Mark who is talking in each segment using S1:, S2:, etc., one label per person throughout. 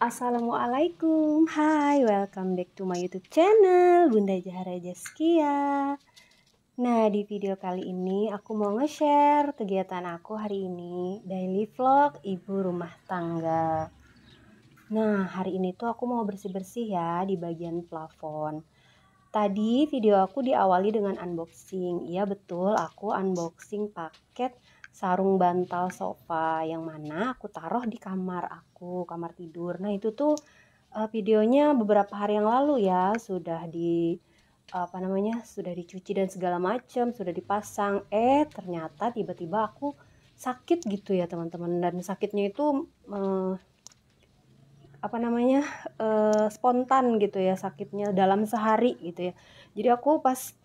S1: Assalamualaikum, hai, welcome back to my YouTube channel, Bunda Zahra Jaskia. Nah, di video kali ini aku mau nge-share kegiatan aku hari ini, daily vlog ibu rumah tangga. Nah, hari ini tuh aku mau bersih-bersih ya di bagian plafon. Tadi video aku diawali dengan unboxing. Iya betul, aku unboxing paket sarung bantal sofa yang mana aku taruh di kamar aku, kamar tidur. Nah, itu tuh videonya beberapa hari yang lalu ya, sudah dicuci dan segala macam, sudah dipasang. Ternyata tiba-tiba aku sakit gitu ya, teman-teman. Dan sakitnya itu spontan gitu ya, sakitnya dalam sehari gitu ya. Jadi aku pas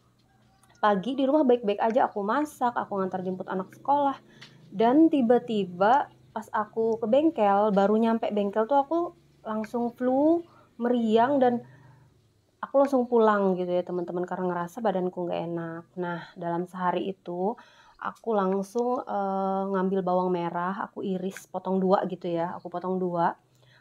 S1: pagi di rumah baik-baik aja, aku masak, aku ngantar jemput anak sekolah, dan tiba-tiba pas aku ke bengkel, baru nyampe bengkel tuh aku langsung flu, meriang, dan aku langsung pulang gitu ya teman-teman, karena ngerasa badanku nggak enak. Nah, dalam sehari itu aku langsung ngambil bawang merah, aku iris potong dua gitu ya, aku potong dua,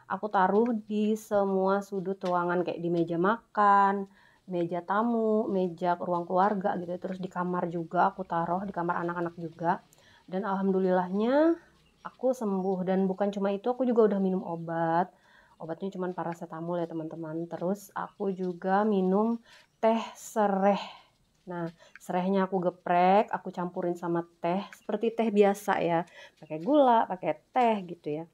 S1: aku taruh di semua sudut ruangan, kayak di meja makan, meja tamu, meja ruang keluarga gitu. Terus di kamar juga aku taruh, di kamar anak-anak juga. Dan alhamdulillahnya aku sembuh. Dan bukan cuma itu, aku juga udah minum obat. Obatnya cuma paracetamol ya teman-teman. Terus aku juga minum teh sereh. Nah, serehnya aku geprek, aku campurin sama teh, seperti teh biasa ya. Pakai gula, pakai teh gitu ya.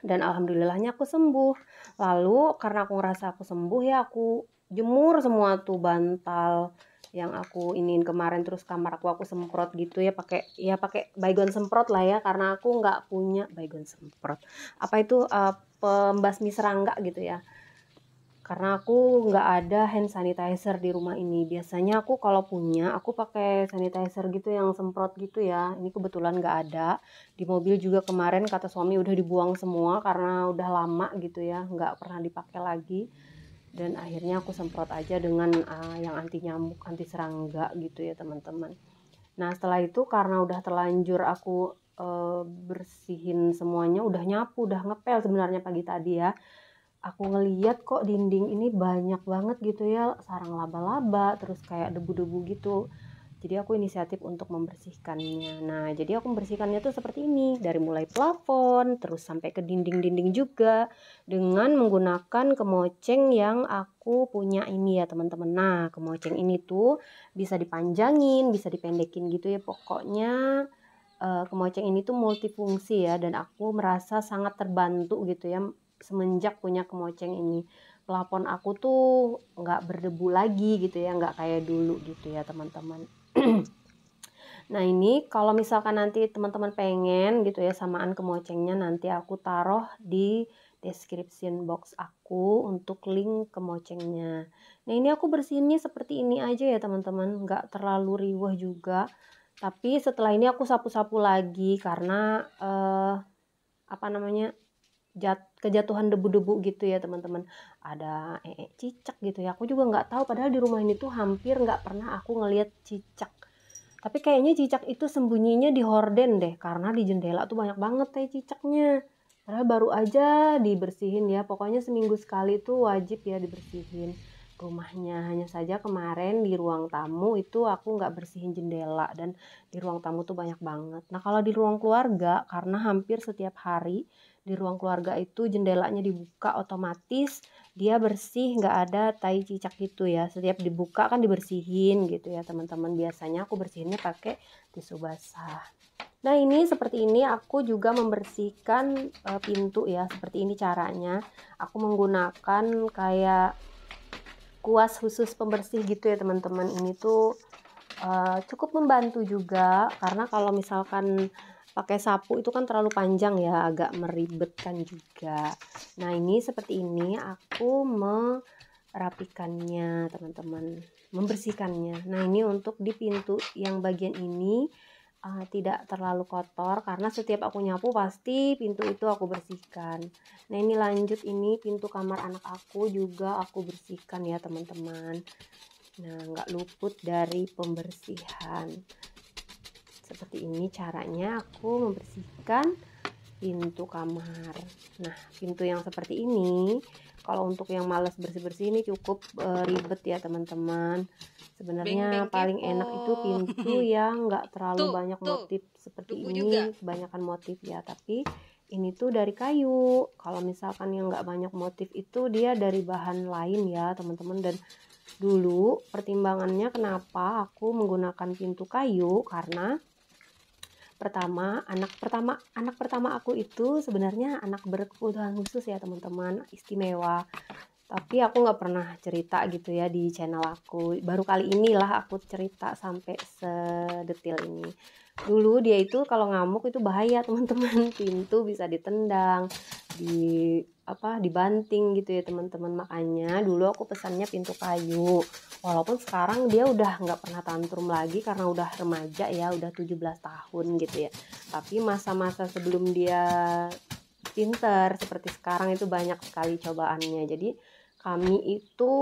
S1: Dan alhamdulillahnya aku sembuh. Lalu karena aku ngerasa aku sembuh ya, aku jemur semua tuh bantal yang aku iniin kemarin. Terus kamar aku semprot gitu ya, pakai baygon semprot lah ya, karena aku nggak punya baygon semprot, apa itu, pembasmi serangga gitu ya, karena aku nggak ada hand sanitizer di rumah ini. Biasanya aku kalau punya, aku pakai sanitizer gitu yang semprot gitu ya. Ini kebetulan nggak ada. Di mobil juga kemarin kata suami udah dibuang semua karena udah lama gitu ya, nggak pernah dipakai lagi. Dan akhirnya aku semprot aja dengan yang anti nyamuk, anti serangga gitu ya teman-teman. Nah, setelah itu karena udah terlanjur aku bersihin semuanya, udah nyapu, udah ngepel sebenarnya pagi tadi ya, aku ngeliat kok dinding ini banyak banget gitu ya sarang laba-laba, terus kayak debu-debu gitu. Jadi aku inisiatif untuk membersihkannya. Nah, jadi aku membersihkannya tuh seperti ini, dari mulai plafon terus sampai ke dinding-dinding juga, dengan menggunakan kemoceng yang aku punya ini ya teman-teman. Nah, kemoceng ini tuh bisa dipanjangin, bisa dipendekin gitu ya, pokoknya kemoceng ini tuh multifungsi ya, dan aku merasa sangat terbantu gitu ya semenjak punya kemoceng ini. Plafon aku tuh nggak berdebu lagi gitu ya, nggak kayak dulu gitu ya teman-teman. Nah, ini kalau misalkan nanti teman-teman pengen gitu ya samaan kemocengnya, nanti aku taruh di description box aku untuk link kemocengnya. Nah, ini aku bersihinnya seperti ini aja ya teman-teman, nggak terlalu riweh juga. Tapi setelah ini aku sapu-sapu lagi karena kejatuhan debu-debu gitu ya teman-teman. Ada cicak gitu ya. Aku juga nggak tahu, padahal di rumah ini tuh hampir nggak pernah aku ngelihat cicak. Tapi kayaknya cicak itu sembunyinya di horden deh, karena di jendela tuh banyak banget cicaknya. Padahal baru aja dibersihin ya, pokoknya seminggu sekali tuh wajib ya dibersihin rumahnya. Hanya saja kemarin di ruang tamu itu aku nggak bersihin jendela, dan di ruang tamu tuh banyak banget. Nah, kalau di ruang keluarga, karena hampir setiap hari di ruang keluarga itu jendelanya dibuka, otomatis dia bersih, nggak ada tai cicak gitu ya. Setiap dibuka kan dibersihin gitu ya teman-teman. Biasanya aku bersihinnya pakai tisu basah. Nah, ini seperti ini aku juga membersihkan pintu ya. Seperti ini caranya. Aku menggunakan kayak kuas khusus pembersih gitu ya teman-teman. Ini tuh cukup membantu juga, karena kalau misalkan pakai sapu itu kan terlalu panjang ya, agak meribetkan juga. Nah, ini seperti ini aku merapikannya teman-teman, membersihkannya. Nah, ini untuk di pintu yang bagian ini tidak terlalu kotor, karena setiap aku nyapu pasti pintu itu aku bersihkan. Nah, ini lanjut, ini pintu kamar anak aku juga aku bersihkan ya teman-teman. Nah, nggak luput dari pembersihan. Seperti ini caranya aku membersihkan pintu kamar. Nah, pintu yang seperti ini, kalau untuk yang males bersih-bersih ini cukup ribet ya teman-teman.
S2: Beng beng
S1: Sebenarnya paling
S2: kepo.
S1: enak itu pintu yang nggak terlalu
S2: Tuh,
S1: banyak
S2: tuh,
S1: motif seperti
S2: tunggu
S1: ini,
S2: juga.
S1: kebanyakan motif ya. Tapi ini tuh dari kayu. Kalau misalkan yang nggak banyak motif itu dia dari bahan lain ya teman-teman. Dan dulu pertimbangannya kenapa aku menggunakan pintu kayu, karena anak pertama aku itu sebenarnya anak berkebutuhan khusus ya teman-teman, istimewa. Tapi aku nggak pernah cerita gitu ya di channel aku. Baru kali inilah aku cerita sampai sedetil ini. Dulu dia itu kalau ngamuk itu bahaya teman-teman. Pintu bisa ditendang, dibanting gitu ya teman-teman. Makanya dulu aku pesannya pintu kayu. Walaupun sekarang dia udah nggak pernah tantrum lagi karena udah remaja ya, udah 17 tahun gitu ya. Tapi masa-masa sebelum dia pinter seperti sekarang itu banyak sekali cobaannya. Jadi kami itu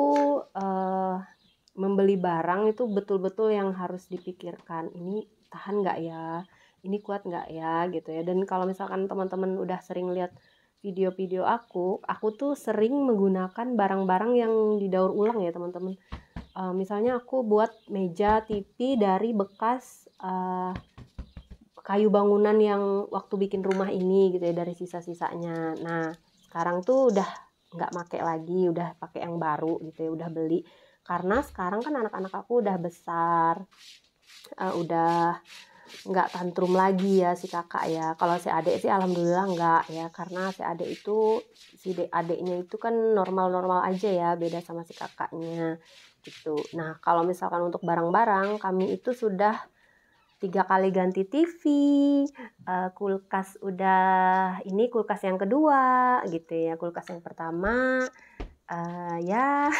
S1: membeli barang itu betul-betul yang harus dipikirkan, ini tahan nggak ya, ini kuat nggak ya gitu ya. Dan kalau misalkan teman-teman udah sering lihat video-video aku tuh sering menggunakan barang-barang yang didaur ulang ya teman-teman. Misalnya aku buat meja TV dari bekas kayu bangunan yang waktu bikin rumah ini gitu ya, dari sisa-sisanya. Nah sekarang tuh udah nggak make lagi, udah pakai yang baru gitu ya, udah beli. Karena sekarang kan anak-anak aku udah besar, udah nggak tantrum lagi ya si kakak ya. Kalau si adik sih alhamdulillah nggak ya, karena si adik itu adiknya itu kan normal-normal aja ya, beda sama si kakaknya gitu. Nah kalau misalkan untuk barang-barang kami itu sudah 3 kali ganti TV, kulkas udah, ini kulkas yang kedua gitu ya. Kulkas yang pertama ya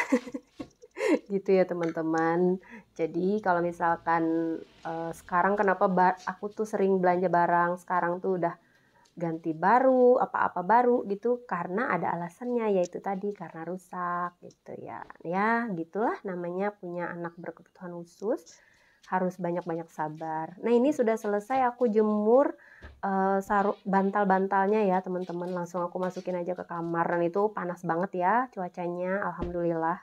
S1: gitu ya teman-teman. Jadi kalau misalkan sekarang kenapa aku tuh sering belanja barang sekarang tuh udah ganti baru, apa-apa baru gitu, karena ada alasannya, yaitu tadi karena rusak gitu ya. Ya gitulah namanya punya anak berkebutuhan khusus, harus banyak-banyak sabar. Nah ini sudah selesai aku jemur bantal-bantalnya ya teman-teman, langsung aku masukin aja ke kamar. Dan itu panas banget ya cuacanya, alhamdulillah.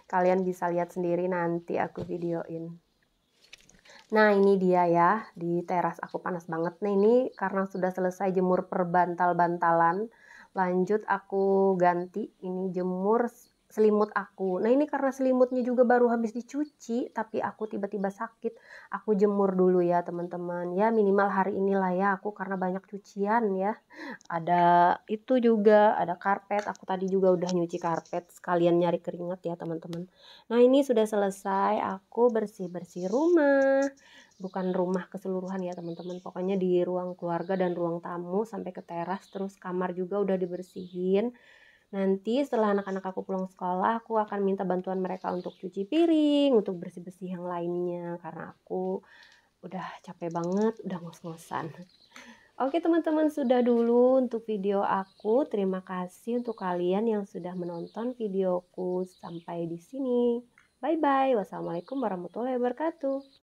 S1: Kalian bisa lihat sendiri nanti aku videoin. Nah ini dia ya, di teras aku panas banget. Nah ini karena sudah selesai jemur perbantal-bantalan, lanjut aku ganti ini jemur selimut aku. Nah ini karena selimutnya juga baru habis dicuci, tapi aku tiba-tiba sakit, aku jemur dulu ya teman-teman. Ya minimal hari inilah ya aku, karena banyak cucian ya. Ada itu juga, ada karpet, aku tadi juga udah nyuci karpet, sekalian nyari keringat ya teman-teman. Nah ini sudah selesai aku bersih-bersih rumah, bukan rumah keseluruhan ya teman-teman, pokoknya di ruang keluarga dan ruang tamu sampai ke teras, terus kamar juga udah dibersihin. Nanti setelah anak-anak aku pulang sekolah, aku akan minta bantuan mereka untuk cuci piring, untuk bersih-bersih yang lainnya, karena aku udah capek banget, udah ngos-ngosan. Oke teman-teman, sudah dulu untuk video aku. Terima kasih untuk kalian yang sudah menonton videoku sampai di sini. Bye bye. Wassalamualaikum warahmatullahi wabarakatuh.